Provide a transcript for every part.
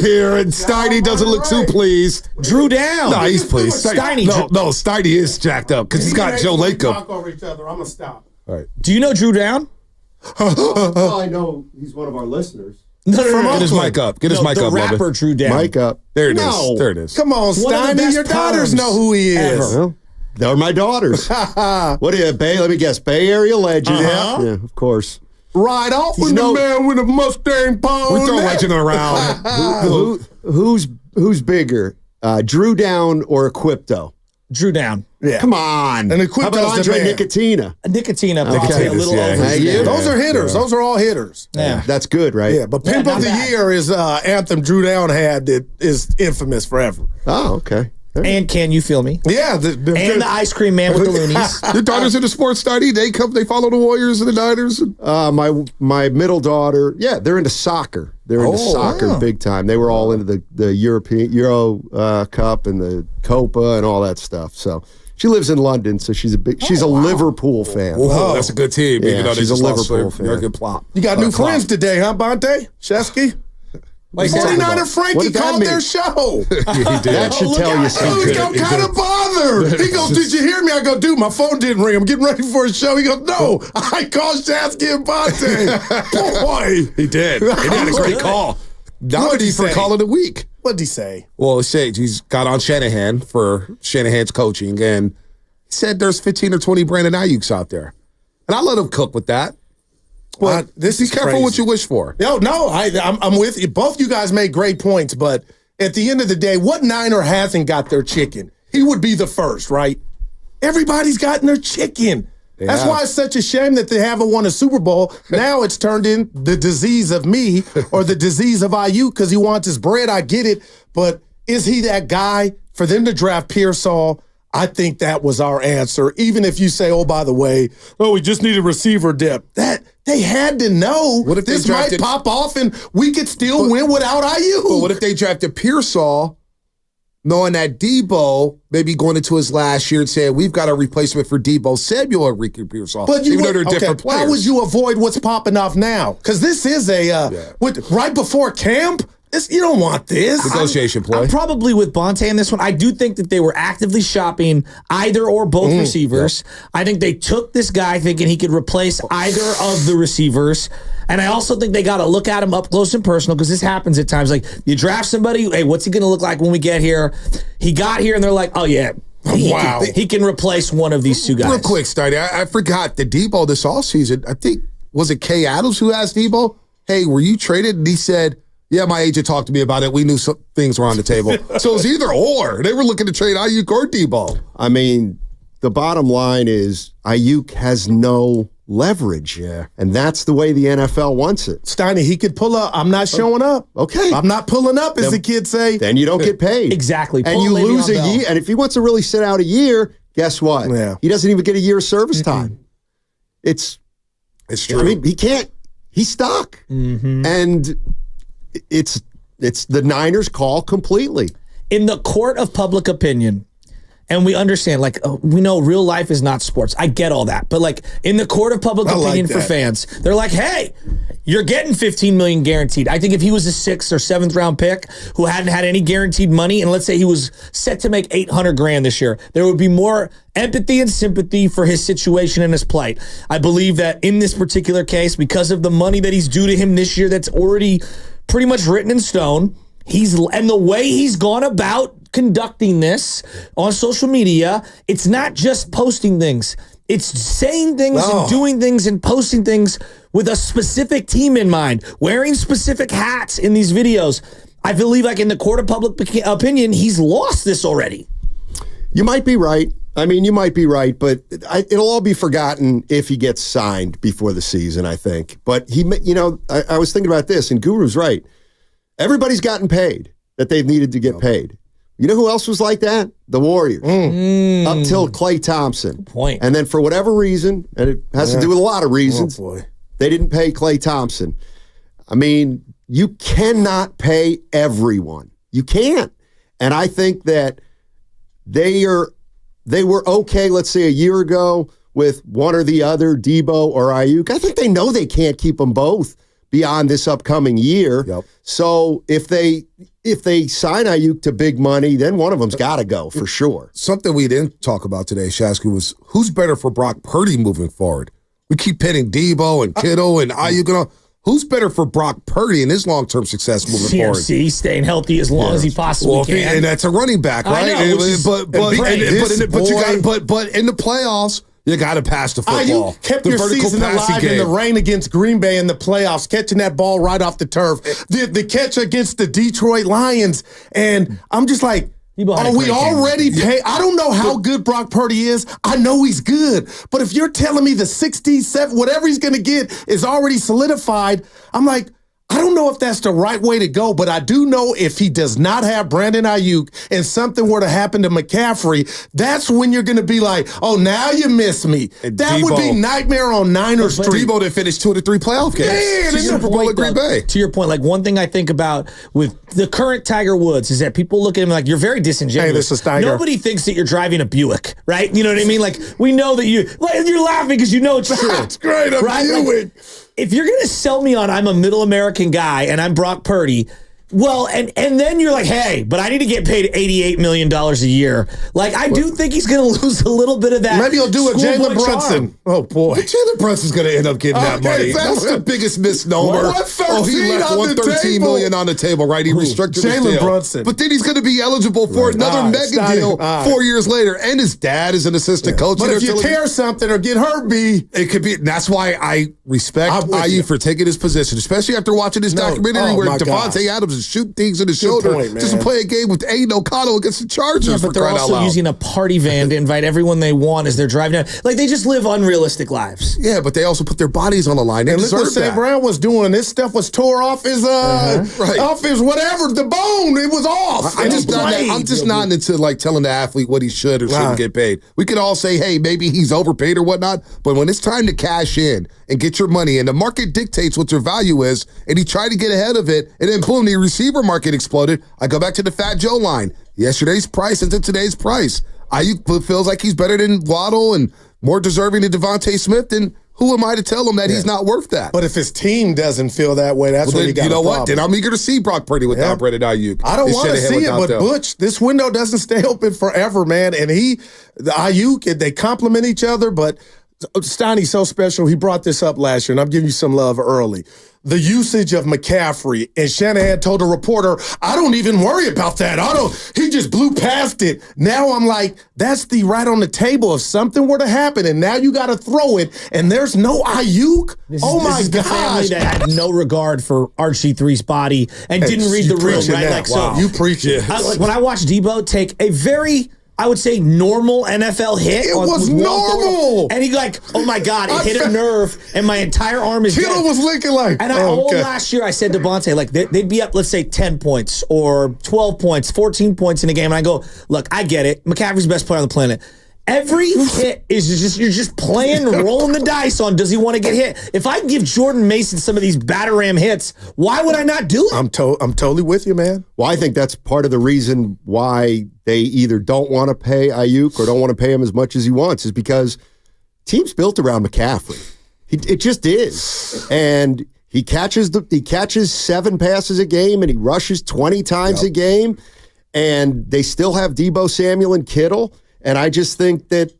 here, and Steiny doesn't look too pleased. Drew down. No, he's pleased. Steiny. No, Steiny is jacked up because he's got Joe Lacob. Talk over each other. I'm gonna stop. All right. Do you know Drew Down? Well, I know he's one of our listeners. No. Get his mic up. Get his mic the up, rapper Lovin. Drew Down. Mic up. There it is. No. There it is. Come on, One of the Steiny. best Your daughters perms know who he is. Well, they're my daughters. What are you, Bay? Let me guess. Bay Area legend. Yeah, of course. Right off with the man with a Mustang pony. We throw legend around. Who's bigger, Drew Down or Equipto? Drew Down. Yeah. Come on. And How Equipto's about Andre the man. Nicotina? Nicotina. Nicotina, A little yeah. over. Hey, yeah. Those are hitters. Those are all hitters. Yeah. That's good, right? Yeah, but Pimp not of the bad. Year is anthem Drew Down had that is infamous forever. Oh, okay. And Can You Feel Me? Yeah. And the Ice Cream Man with the loonies. Your daughters in the sports study. They follow the Warriors and the Niners. My middle daughter, they're into soccer. They're into soccer big time. They were all into the Euro Cup and the Copa and all that stuff. So she lives in London, so she's a Liverpool fan. Oh, that's a good team. Yeah, even though she's they a just lost Liverpool their fan. Jurgen Klopp. You got new friends today, huh, Bonte? Shesky? 49er Frankie What did that called mean? their show. He did. That should tell you He something. got kind of bothered. He goes, "Did you hear me?" I go, "Dude, my phone didn't ring. I'm getting ready for a show." He goes, "No, I called Shasky and Bonte." Boy, He did. He had a great call. Nominee for say? Call of the Week. What'd he say? Well, he's got on Shanahan for Shanahan's coaching, and he said there's 15 or 20 Brandon Aiyuks out there. And I let him cook with that. Well, This be is careful crazy. what you wish for. No, I'm with you. Both you guys made great points, but at the end of the day, what Niner hasn't got their chicken? He would be the first, right? Everybody's gotten their chicken. That's Yeah. why it's such a shame that they haven't won a Super Bowl. Now it's turned in the disease of me or the disease of Aiyuk because he wants his bread. I get it. But is he that guy for them to draft Pearsall? I think that was our answer. Even if you say, oh, by the way, we just needed receiver depth. That they had to know What if they this drafted- might pop off and we could still win without Aiyuk. But what if they drafted Pearsall, knowing that Deebo maybe going into his last year and saying, we've got a replacement for Deebo Samuel or Ricky Pearsall, But even though they're different players. How would you avoid what's popping off now? Because this is right before camp. You don't want this. Negotiation play. I'm probably with Bonte in this one. I do think that they were actively shopping either or both receivers. Yep. I think they took this guy thinking he could replace either of the receivers. And I also think they got to look at him up close and personal because this happens at times. Like, you draft somebody, hey, what's he going to look like when we get here? He got here, and they're like, oh, yeah. He can replace one of these two guys. Real quick, Steiny, I forgot the Deebo this offseason. I think, was it Kay Adams who asked Deebo, hey, were you traded? And he said, yeah, my agent talked to me about it. We knew some things were on the table. So it was either or. They were looking to trade Aiyuk or Deebo. I mean, the bottom line is Aiyuk has no leverage. Yeah. And that's the way the NFL wants it. Steiny, he could pull up. I'm not showing up. Okay. I'm not pulling up, as the kids say. Then you don't get paid. Exactly. And Pull you Le'Veon lose a Bell. year. And if he wants to really sit out a year, guess what? Yeah. He doesn't even get a year of service time. It's true. I mean, he can't. He's stuck. And it's the Niners' call completely. In the court of public opinion, and we understand, like, we know real life is not sports. I get all that. But, like, in the court of public opinion for fans, they're like, hey, you're getting $15 million guaranteed. I think if he was a 6th or 7th round pick who hadn't had any guaranteed money, and let's say he was set to make $800,000 this year, there would be more empathy and sympathy for his situation and his plight. I believe that in this particular case, because of the money that he's due to him this year that's already pretty much written in stone, and the way he's gone about conducting this on social media, it's not just posting things. It's saying things and doing things and posting things with a specific team in mind, wearing specific hats in these videos. I believe, like, in the court of public opinion, he's lost this already. You might be right. I mean, you might be right, but it'll all be forgotten if he gets signed before the season, I think. But I was thinking about this, and Guru's right. Everybody's gotten paid that they've needed to get paid. You know who else was like that? The Warriors. Up till Klay Thompson. Good point. And then for whatever reason, and it has to do with a lot of reasons, boy. they didn't pay Klay Thompson. I mean, you cannot pay everyone. You can't. And I think that they were okay, let's say a year ago, with one or the other, Deebo or Aiyuk. I think they know they can't keep them both beyond this upcoming year. Yep. So if they sign Aiyuk to big money, then one of them's got to go for sure. Something we didn't talk about today, Shasky, was who's better for Brock Purdy moving forward? We keep pitting Deebo and Kittle and Aiyuk and all. Who's better for Brock Purdy and his long-term success moving forward? CMC staying healthy as long as he possibly can. And that's a running back, right? I know, But in the playoffs, you got to pass the football. You kept your season alive in the rain against Green Bay in the playoffs, catching that ball right off the turf. The catch against the Detroit Lions. And I'm just like, are we already paid? I don't know how good Brock Purdy is. I know he's good. But if you're telling me the 67, whatever he's going to get is already solidified, I'm like, I don't know if that's the right way to go, but I do know if he does not have Brandon Aiyuk and something were to happen to McCaffrey, that's when you're going to be like, oh, now you miss me. And that would be nightmare on Niners Street. Deebo did finish 2 of the 3 playoff games. Man, Super Bowl at Green Bay. To your point, like one thing I think about with the current Tiger Woods is that people look at him like you're very disingenuous. Hey, this is Tiger. Nobody thinks that you're driving a Buick, right? You know what I mean? Like we know that you're laughing because you know it's true. That's great. I'm Buick. If you're going to sell me on I'm a middle American guy and I'm Brock Purdy, well, and then you're like, hey, but I need to get paid $88 million a year. Like, I do think he's going to lose a little bit of that. Maybe he'll do a Jalen Brunson. Oh, boy. Jalen Brunson's going to end up getting that money. That's the biggest misnomer. He left $113 million on the table, right? He restricted his deal. Brunson. But then he's going to be eligible for another mega deal 4 years later. And his dad is an assistant coach. But if you tear something or get hurt, it could be. That's why I respect Aiyuk for taking his position, especially after watching this documentary where Devontae Adams is shooting things in the shoulder just to play a game with Aiden O'Connell against the Chargers. Yeah, but they're also using a party van to invite everyone they want as they're driving down. Like, they just live unrealistic lives. Yeah, but they also put their bodies on the line. They and look what St. Brown was doing. This stuff was tore off his off his whatever, the bone. It was off. I'm just not into like telling the athlete what he should or shouldn't get paid. We could all say, hey, maybe he's overpaid or whatnot, but when it's time to cash in and get your money, and the market dictates what your value is, and he tried to get ahead of it, and then boom, the receiver market exploded. I go back to the Fat Joe line. Yesterday's price into today's price. Aiyuk feels like he's better than Waddle and more deserving than Devontae Smith, then who am I to tell him that he's not worth that? But if his team doesn't feel that way, that's when you got a problem. What? Then I'm eager to see Brock Purdy without Brandon Aiyuk. I don't want to see it, but Butch, this window doesn't stay open forever, man. And the Aiyuk, they complement each other, but Steiny's so special. He brought this up last year, and I'm giving you some love early. The usage of McCaffrey, and Shanahan told a reporter, I don't even worry about that. He just blew past it. Now I'm like, that's right on the table. If something were to happen, and now you got to throw it, and there's no Aiyuk. This is the family that had no regard for RG3's body and didn't read the room, right? Like, so you preach it. When I watched Deebo take a very, I would say, normal NFL hit. It was normal. And he like, oh my God, it hit a nerve and my entire arm is dead. Kittle was licking like. And last year I said to Bonte, like, they'd be up, let's say, 10 points or 12 points, 14 points in a game. And I go, look, I get it. McCaffrey's the best player on the planet. Every hit is just, you're just playing, rolling the dice on, does he want to get hit? If I give Jordan Mason some of these batter-ram hits, why would I not do it? I'm totally with you, man. Well, I think that's part of the reason why they either don't want to pay Aiyuk or don't want to pay him as much as he wants, is because team's built around McCaffrey. It just is. And he catches 7 passes a game and he rushes 20 times a game, and they still have Deebo Samuel and Kittle. And I just think that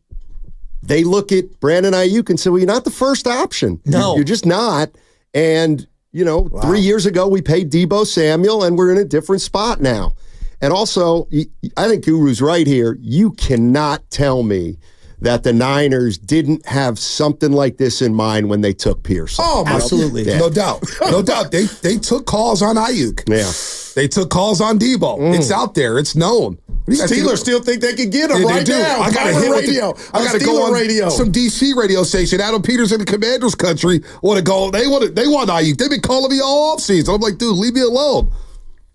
they look at Brandon Aiyuk and say, well, you're not the first option. No. You're just not. And, 3 years ago, we paid Deebo Samuel, and we're in a different spot now. And also, I think Guru's right here. You cannot tell me that the Niners didn't have something like this in mind when they took Pearson. Oh, absolutely. Yeah. No doubt. No doubt. They took calls on Aiyuk. Yeah. They took calls on Deebo. It's out there. It's known. Steelers still think they could get him right now. I got to hit radio. I got to go on radio. Some DC radio station. Adam Peters in the Commanders country want to go. They want Aiyuk. They've been calling me all offseason. I'm like, dude, leave me alone.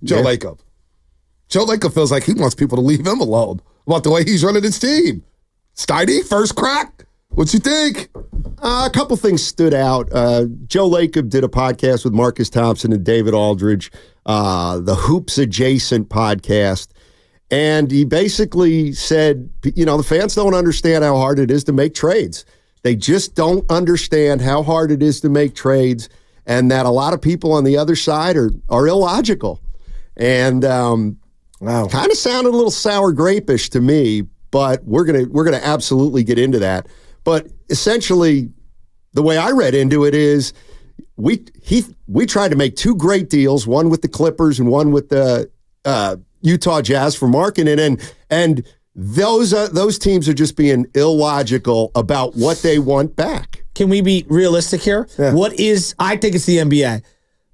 Joe Lacob. Joe Lacob feels like he wants people to leave him alone about the way he's running his team. Steiny, first crack. What you think? A couple things stood out. Joe Lacob did a podcast with Marcus Thompson and David Aldridge, the Hoops Adjacent podcast. And he basically said, the fans don't understand how hard it is to make trades. They just don't understand how hard it is to make trades. and that a lot of people on the other side are illogical. And kind of sounded a little sour grape-ish to me, but we're gonna absolutely get into that. But essentially, the way I read into it is we tried to make two great deals, one with the Clippers and one with the Utah Jazz for Markkanen, and those teams are just being illogical about what they want back. Can we be realistic here? Yeah. I think it's the NBA.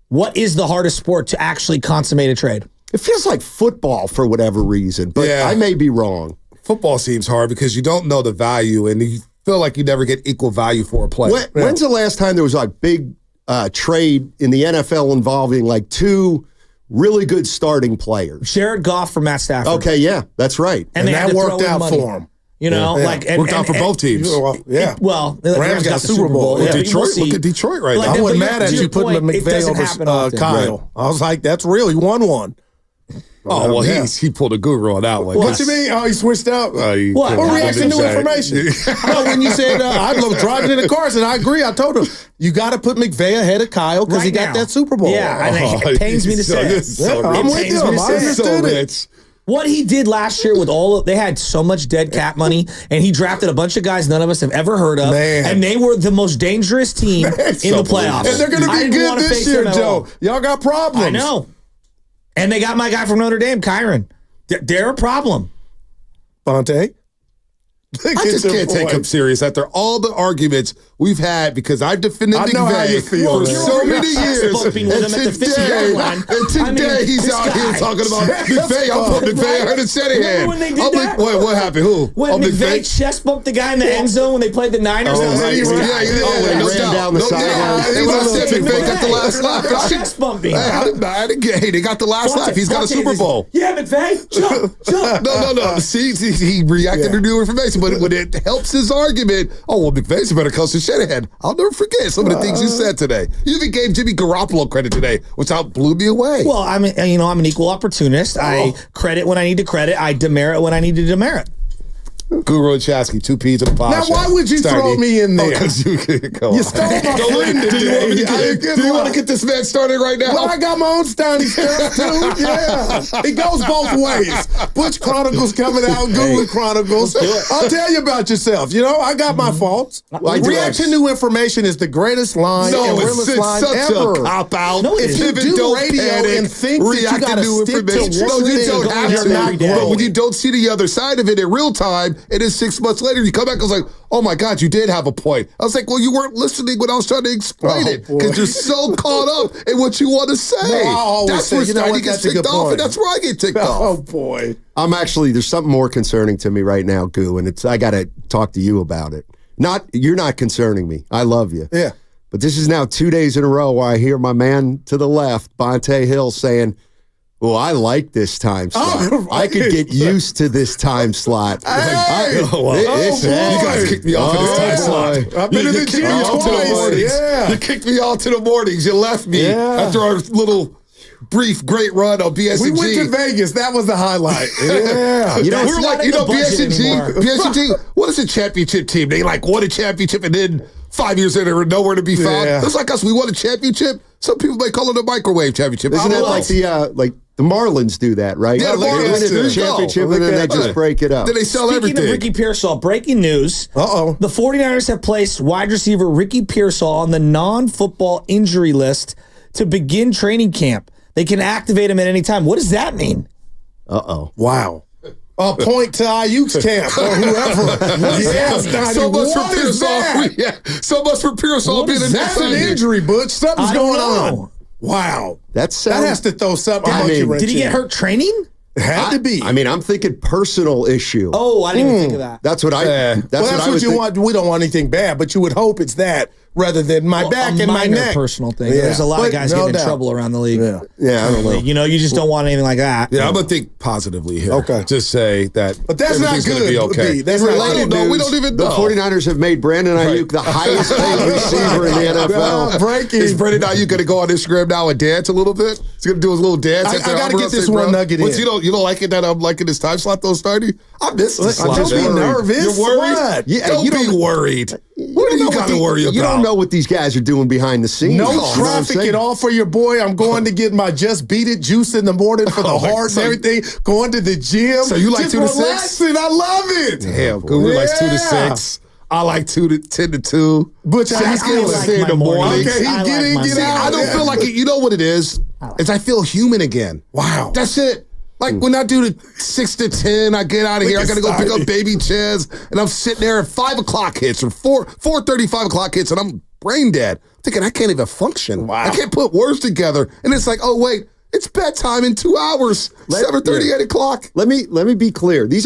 What is the hardest sport to actually consummate a trade? It feels like football for whatever reason, but I may be wrong. Football seems hard because you don't know the value and you feel like you never get equal value for a player. When's the last time there was a big trade in the NFL involving like two really good starting players? Jared Goff for Matt Stafford. Okay, yeah, that's right. And that worked out for him. You know, worked out for both teams. Rams got Super Bowl. Yeah. Detroit, look at Detroit right now. I wasn't mad at you putting McVay over Kyle. Right. I was like, that's real. He won one. Oh, well, he pulled a guru on that one. What you mean? Oh, he switched up? What reaction to information? When you said, I love driving in the cars, and I agree. I told him, you got to put McVay ahead of Kyle because he got that Super Bowl. Yeah, it pains me to say it. I'm with you. I understood it. What he did last year with they had so much dead cap money, and he drafted a bunch of guys none of us have ever heard of, and they were the most dangerous team in the playoffs. And they're going to be good this year, Joe. Y'all got problems. I know. And they got my guy from Notre Dame, Kyron. They're a problem. Fonte? I just can't take him serious after all the arguments we've had because I've defended McVay for so many years. And today he's out here talking about McVay. I'm putting McVay ahead of Shanahan. When they did that? What happened? Who? When McVay chest bumped the guy in the end zone when they played the Niners. Ran down the sideline. And when I said McVay got the last laugh. Chest bumping. Hey, they got the last laugh. He's got a Super Bowl. Yeah, McVay. Jump. No. See, he reacted to new information. But when it helps his argument, McVay's a better coach than Shanahan. I'll never forget some of the things you said today. You even gave Jimmy Garoppolo credit today, which blew me away. Well, I'm an equal opportunist. I credit when I need to credit. I demerit when I need to demerit. Guru and Chasky, two peas in a pod. Now, why would you throw me in there? Because you stole my friend today. Do you want to get this man started right now? Well, I got my own Steiny stuff, too. Yeah. It goes both ways. Butch Chronicles coming out, Guru Chronicles. I'll tell you about yourself. I got my faults. React to new information is the greatest line and realest line ever. A cop-out. No, if you do radio and think that you got to stick to one thing, you don't have to. But when you don't see the other side of it in real time, it is 6 months later, you come back and was like, oh my God, you did have a point. I was like, well, you weren't listening when I was trying to explain it because you're so caught up in what you want to say. That's where Steiny gets ticked off, and that's where I get ticked off. Oh, boy. There's something more concerning to me right now, Goo, and I got to talk to you about it. You're not concerning me. I love you. Yeah. But this is now 2 days in a row where I hear my man to the left, Bonte Hill, saying, well, I like this time slot. I could get used to this time slot. You guys kicked me off of this time slot. I've been in the gym twice. Yeah. You kicked me all to the mornings. You left me after our little brief great run on BSG. We went to Vegas. That was the highlight. Yeah. We're like, BSG, what is a championship team? They won a championship and then 5 years later were nowhere to be found. It's like us. We won a championship. Some people may call it a microwave championship. Isn't it like the Marlins do that, right? Yeah, the Marlins do. Championship, and then they just break it up. Then they sell everything. Speaking of Ricky Pearsall, breaking news. The 49ers have placed wide receiver Ricky Pearsall on the non-football injury list to begin training camp. They can activate him at any time. What does that mean? Wow. A point to Aiyuk's camp or whoever. So much for Pearsall. So much for Pearsall being that's an injury, Butch. Something's going on. Wow. That has to throw something. Did he get hurt training? It had to be. I'm thinking personal issue. Oh, I didn't even think of that. That's what I. That's what you want. We don't want anything bad, but you would hope it's that rather than my back and my neck. Personal thing. Yeah. There's a lot of guys getting in trouble around the league. Yeah, I don't know. You just don't want anything like that. Yeah, I'm gonna think positively here. Okay, just say that. But that's not good. Gonna be okay. That's related. No, we don't even know. The 49ers have made Brandon Aiyuk the highest paid receiver in the NFL. Breaking. Is Brandon Aiyuk gonna go on Instagram now and dance a little bit? He's gonna do his little dance. I gotta get this one nugget in. You don't like it that I'm liking this time slot though, Stardy? I miss this slot. Don't be nervous. You're worried? What? Yeah, don't be worried. What you got to worry about? You don't know what these guys are doing behind the scenes. No You know what I'm traffic saying? at all for your boy. I'm going to get my Just Beat It juice in the morning for the heart and everything. Going to the gym. So you like just 2 to 6? relaxing. I love it. Damn, Guru likes 2 to 6. I like 10 to 2. But I like in my the morning. mornings. Okay, he I get like in, my get mornings. out. I don't feel like it. You know what it is? Is I feel human again. Wow. That's it. Like when I do the 6 to 10, I get out of here. I got to go pick up baby Chaz, and I'm sitting there at 5 o'clock hits or 4:30, 5 o'clock hits, and I'm brain dead. Thinking I can't even function. Wow. I can't put words together. And it's like, oh, wait, it's bedtime in 2 hours, 7:30, 8 o'clock. Let me be clear. This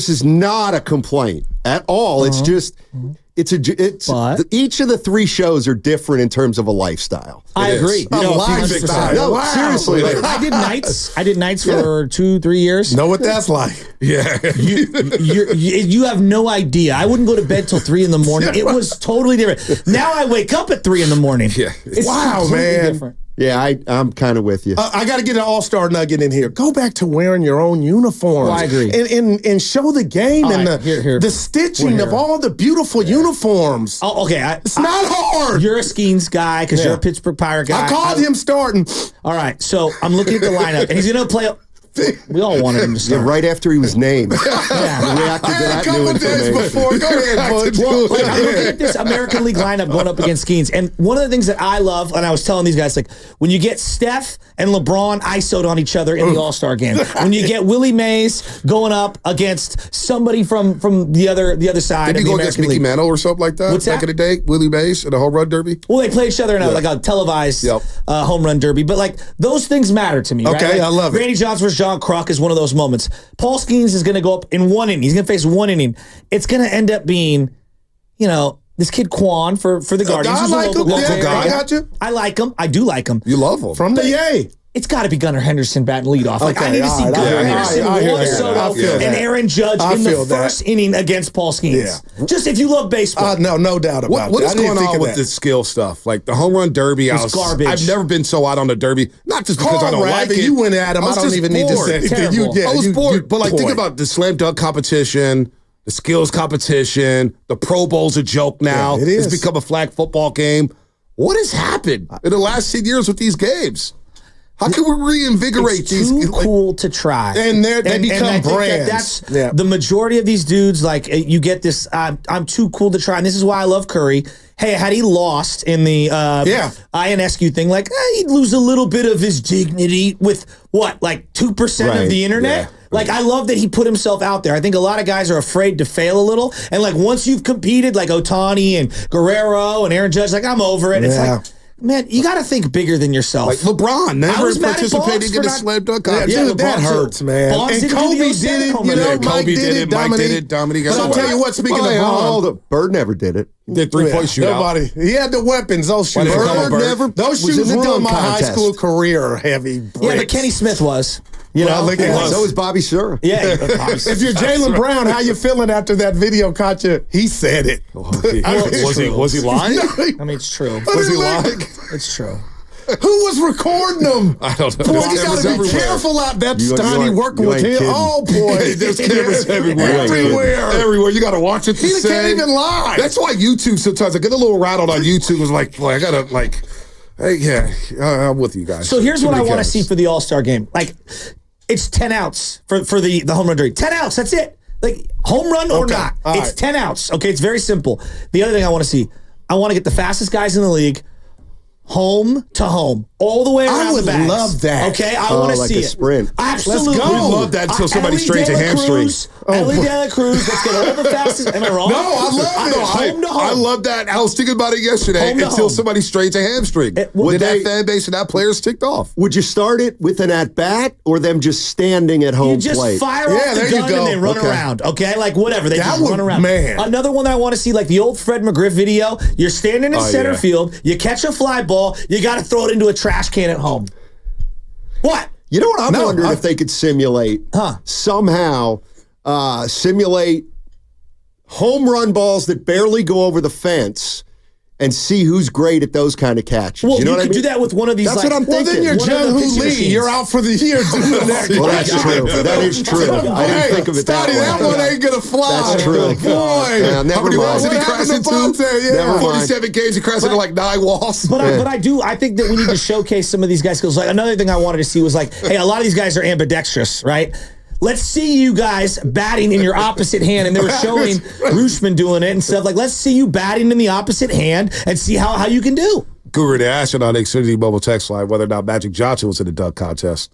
is not a complaint at all. It's just But- each of the 3 shows are different in terms of a lifestyle. I It is. agree. A You know, lifestyle. 100%. No, Wow. seriously. Like, I did nights for 2-3 years. Know what that's like. Yeah. You have no idea. I wouldn't go to bed till 3 in the morning. It was totally different. Now I wake up at 3 in the morning. Yeah. It's Wow, completely man. different. yeah, I'm kind of with you. I got to get an all-star nugget in here. Go back to wearing your own uniforms. Oh, I agree. And show the game All and right, here. the stitching We're of here. all the beautiful uniforms. Oh, okay. It's not hard. You're a Skeens guy because Yeah. you're a Pittsburgh Pirate guy. I called him starting. All right, so I'm looking at the lineup, and he's going to play. We all wanted him to Yeah, start. right after he was named. Yeah. Reacted I to had that a new couple days information. before. Go ahead, Butch. Well, like, I'm looking at this American League lineup going up against Skeens, and one of the things that I love, and I was telling these guys, like when you get Steph and LeBron ISO'd on each other in the All-Star game, when you get Willie Mays going up against somebody from the other side Did of you the go against American Mickey League. Mantle or something like that What's back that? in the day? Willie Mays in the home run derby? Well, they play each other in like a televised Yep. home run derby, but like those things matter to me. Okay, right? Like, I love it. Randy Johnson versus John Kruk is one of those moments. Paul Skeens is going to go up in 1 inning. He's going to face 1 inning. It's going to end up being, this kid Quan for the Guardians. I who's a like local him. Yeah, guy. I got you. I like him. I do like him. You love him. From the Yay. It's got to be Gunnar Henderson batting leadoff. Like I Okay, need to see all right, Gunnar I hear Henderson, that. I hear Juan that. Soto, I feel and that. Aaron Judge I in the feel that. first inning against Paul Skeens. Yeah. Just if you love baseball. No doubt about What that. is I didn't going think on of with that. the skill stuff? Like the home run derby, It's garbage. I've never been so out on the derby. Not just because I don't like Rabbit, it. you went at him. I was don't just even need to bored. say anything. Terrible. I was bored. But like, think point. about the slam dunk competition, the skills competition, the Pro Bowl's a joke now. Yeah, it is. It's become a flag football game. What has happened in the last 10 years with these games? How can we reinvigorate It's these? too cool to try, And they become I think brands. That's Yeah. the majority of these dudes. Like you get this, I'm too cool to try, and this is why I love Curry. Hey, had he lost in the INSQ thing, like he'd lose a little bit of his dignity with what, like 2% Right. of the internet. Yeah. Like I love that he put himself out there. I think a lot of guys are afraid to fail a little, and like once you've competed, like Ohtani and Guerrero and Aaron Judge, like I'm over it. It's Yeah. like. Man, you got to think bigger than yourself. Like LeBron I never was mad at Bonds participating for in the not- slam dunk Yeah, competition. dude, that LeBron too. hurts, man. Bonds And didn't do Kobe the did 07 it. home You run. know, Yeah, Mike Kobe did did it. it. Mike Dominique. did it. Dominique. But I'll tell you what. Speaking of Bond, Bird never did it. did 3-point shootout. nobody. He had the weapons. Those shoes. Why didn't Bird Bird never. Those was shoes in the ruined dunk my high contest. school career. Are heavy. Bricks. Yeah, but Kenny Smith was. You Well, know, look at He him. was. So was Bobby Sura. Yeah. If you're Jaylen Brown, how you feeling after that video caught you? He said it. Was he lying? I mean, it's true. Was he lying? It's true. Who was recording them? I don't know. Boy, There's you cameras got to be everywhere. careful out there. You Steiny ain't- working you with ain't him. kidding. Oh boy, There's cameras everywhere. Everywhere. Everywhere. You got to watch it. He can't even lie. That's why YouTube sometimes I get a little rattled on YouTube. It's like, boy, I gotta like, hey, yeah, I'm with you guys. So here's Too what I many want to cameras. see for the All-Star game. Like, it's 10 outs for the home run derby. 10 outs, that's it. Like, home run or Okay, not. all It's right. 10 outs. Okay, it's very simple. The other thing I want to see, I want to get the fastest guys in the league home to home, all the way around I would the bags. love that. Okay, I Oh, want to like see a it. sprint. Absolutely. Let's go. We'd love that until somebody Ellie strains a De La hamstring. Cruz, Ellie De La Cruz, let's get all the fastest. Am I wrong? No, I love it. Home to home. I love that. I was thinking about it yesterday Home to until home. somebody strains a hamstring. well, Then they- that fan base and that player's ticked off. Would you start it with an at bat or them just standing at home You just plate? fire Yeah, off the there you gun go. and they run Okay. around. Okay, like whatever. They That just would- run around. man. Another one that I want to see, like the old Fred McGriff video. You're standing in center yeah. field. You catch a fly ball. You got to throw it into a trash can at home. What? You know what I'm No, wondering I- if they could simulate somehow simulate home run balls that barely go over the fence and see who's great at those kind of catches. Well, you know what I could mean? do that with one of these. That's like, what I'm Well, thinking. then you're One of the John pitching Lee. machines. You're out for the year doing that. Well, that's true. That is true. I didn't think of it that Stoney, way. that one ain't gonna fly. That's true. Boy, Yeah, never how many mind. walls did he What crash happened into? to Bonte? Yeah. Never mind. 47 games, he crashed into like 9 walls. But I think that we need to showcase some of these guys because like another thing I wanted to see was like, hey, a lot of these guys are ambidextrous, right? Let's see you guys batting in your opposite hand, and they were showing Rooshman doing it and stuff. Like, let's see you batting in the opposite hand and see how you can do. Guru to ask on the Xfinity mobile text line whether or not Magic Johnson was in the dunk contest.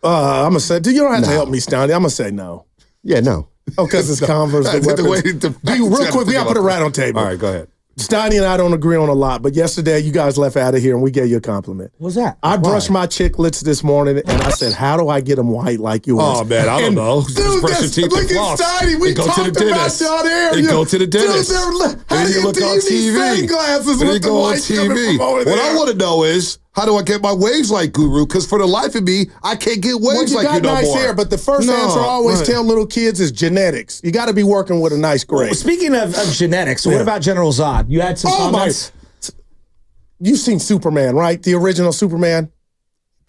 I'm gonna say, you don't have to help me, Stoney. I'm gonna say no. Yeah, no. Oh, because it's Converse. The The way weapons. the- Real quick, we gotta put it right on table. All right, go ahead. Stoney and I don't agree on a lot, but yesterday you guys left out of here and we gave you a compliment. What's that? I brushed my chiclets this morning and I said, how do I get them white like yours? Oh, man, I don't know. Just Dude, brush your teeth look and floss. at Stoney. We And go to talked the about dentist. down there. And go to the dentist. Dude, how And do you you look do on you need TV. sunglasses And you with the go on whites coming TV. from over What there? I want to know is, how do I get my waves like Guru? Because for the life of me, I can't get Well, waves you like got you no nice more. hair, but the first answer I always tell little kids is genetics. You got to be working with a nice grade. Speaking of genetics, what about General Zod? You had some comments? You've seen Superman, right? The original Superman.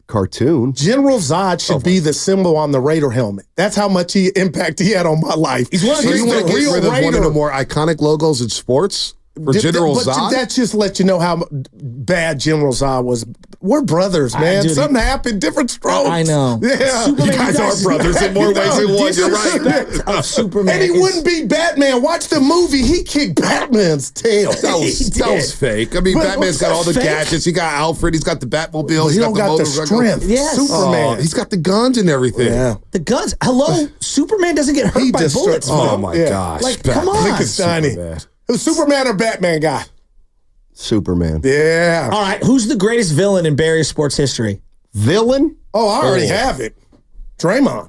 Cartoon. General Zod should be the symbol on the Raider helmet. That's how much impact he had on my life. He's one of So the you want to get real rid of one of Raider. the more iconic logos in sports for General But Zod? that just let you know how bad General Zod was. We're brothers, man. dude, Something happened, different strokes. I know. Yeah. Superman, You guys are brothers in more ways than one. You're right. Disrespect of Superman. And he is- wouldn't be Batman. Watch the movie. He kicked Batman's tail. That was did. fake. I mean, But Batman's got all the fake? gadgets. He got Alfred. He's got the Batmobile. He He's don't got got the motorcycle. strength. Yes. Superman. Oh, he's got the guns and everything. Yeah. The guns. Hello, Superman doesn't get hurt He by just bullets. struck- Oh man. my Yeah. gosh! Like, come on. Look at Stoney. Superman. Who's Superman or Batman guy? Superman. Yeah. All right, who's the greatest villain in Barry sports history? Villain? Oh, I already have it. Draymond.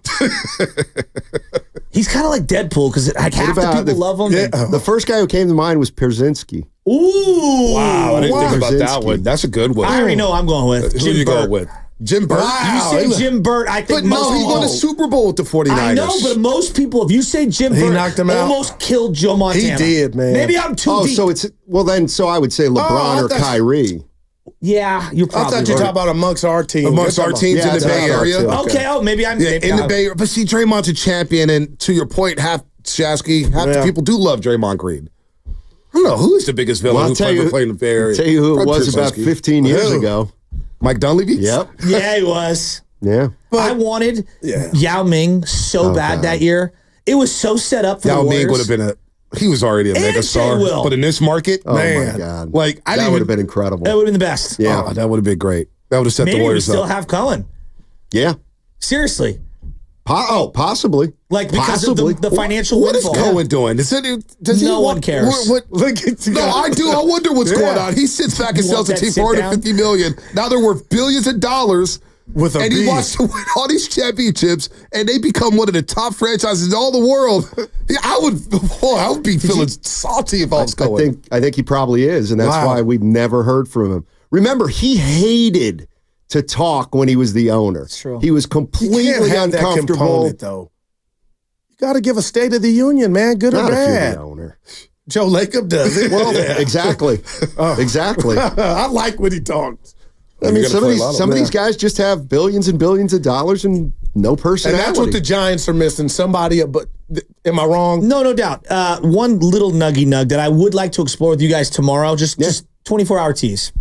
He's kind of like Deadpool because like half the about people the- love him. Yeah. and- The first guy who came to mind was Pierzynski. Ooh, Wow, I didn't think about that Krasinski. one. That's a good one. I already know who I'm going with. Who Jim you Burt. going with? Jim Burt. Wow. You say Jim Burt, I think But no, most he won a people. Super Bowl with the 49ers. I know, but most people, if you say Jim He Burt, knocked him out. almost killed Joe Montana. He did, man. Maybe I'm too Oh, deep. so it's so I would say LeBron I or thought- Kyrie. yeah, you're I probably thought you right. talking about amongst our team. Amongst our teams Yeah, in the that's what Bay I thought Area. too. Okay, maybe I'm Yeah, maybe in the I'm- Bay Area. But see, Draymond's a champion, and to your point, half Shasky, half the Yeah. people do love Draymond Green. I don't know who is the biggest villain Well, I'll who tell ever you, played in the Bay Area. tell you who it Probably was about Pierzynski. 15 years Who? ago. Mike Dunleavy. Yep. Yeah, he was. Yeah. I wanted Yeah. Yao Ming so bad that year. It was so set up for Yao the Ming Warriors. would have been he was already a And mega star. Jay Will. But in this market, Oh man, my God. like I that didn't would even have been incredible. That would have been the best. Yeah. Oh, that would have been great. That would have set Maybe the we Warriors still up. have Cohen. Yeah. Seriously. Possibly. Like, because Possibly. of the financial What is windfall. Cohen doing? Does he No one want- cares. Look at you. No, I do. I wonder what's going on. He sits back and You sells want the team that sit for down? $450 million. Now they're worth billions of dollars. With a and he B. wants to win all these championships, and they become one of the top franchises in all the world. Yeah, I would be feeling salty if I was going. I think he probably is, and that's Wow. why we've never heard from him. Remember, he hated to talk when he was the owner. That's true. He was You completely can't have that uncomfortable. component, though. You got to give a State of the Union, man, good Not or if you're bad. the owner. Joe Lacob does it. Well, exactly. Exactly. I like when he talks. I mean, You're gonna play some of lotto. these guys just have billions and billions of dollars and no And personality. that's what the Giants are missing. Somebody, but am I wrong? No doubt. One little nuggy nug that I would like to explore with you guys tomorrow, just 24-hour tease.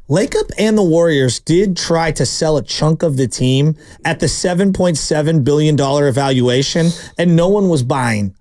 Lacob and the Warriors did try to sell a chunk of the team at the $7.7 billion evaluation, and no one was buying.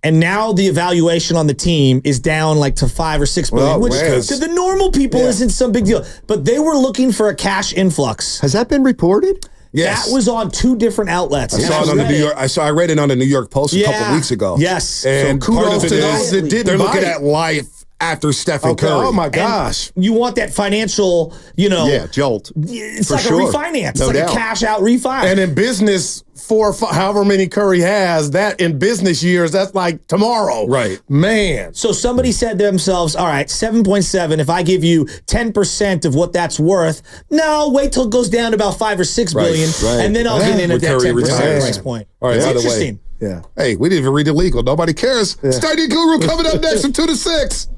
And now the evaluation on the team is down like to $5 or $6 billion, Well, which man. to the normal people isn't some big deal. But they were looking for a cash influx. Has that been reported? Yes. That was on 2 different outlets. I saw it on the New York. I read it on the New York Post a couple weeks ago. Yes. And So part kudos of to it those is that didn't they're looking bite. at life after Stephen Okay. Curry. Oh my gosh. You want that financial, Yeah, jolt. it's For like sure. a refinance. It's No like doubt. a cash out refi. And in business, 4 or 5, however many Curry has, that in business years, that's like tomorrow. Right. Man. So somebody said to themselves, all right, 7.7, if I give you 10% of what that's worth, no, wait till it goes down to about 5 or 6 billion, right. and then I'll get in at With that Curry 10% retires. price point. All right, It's by the way. interesting. Yeah. Hey, we didn't even read the legal. Nobody cares. Study Guru coming up next from 2 to 6.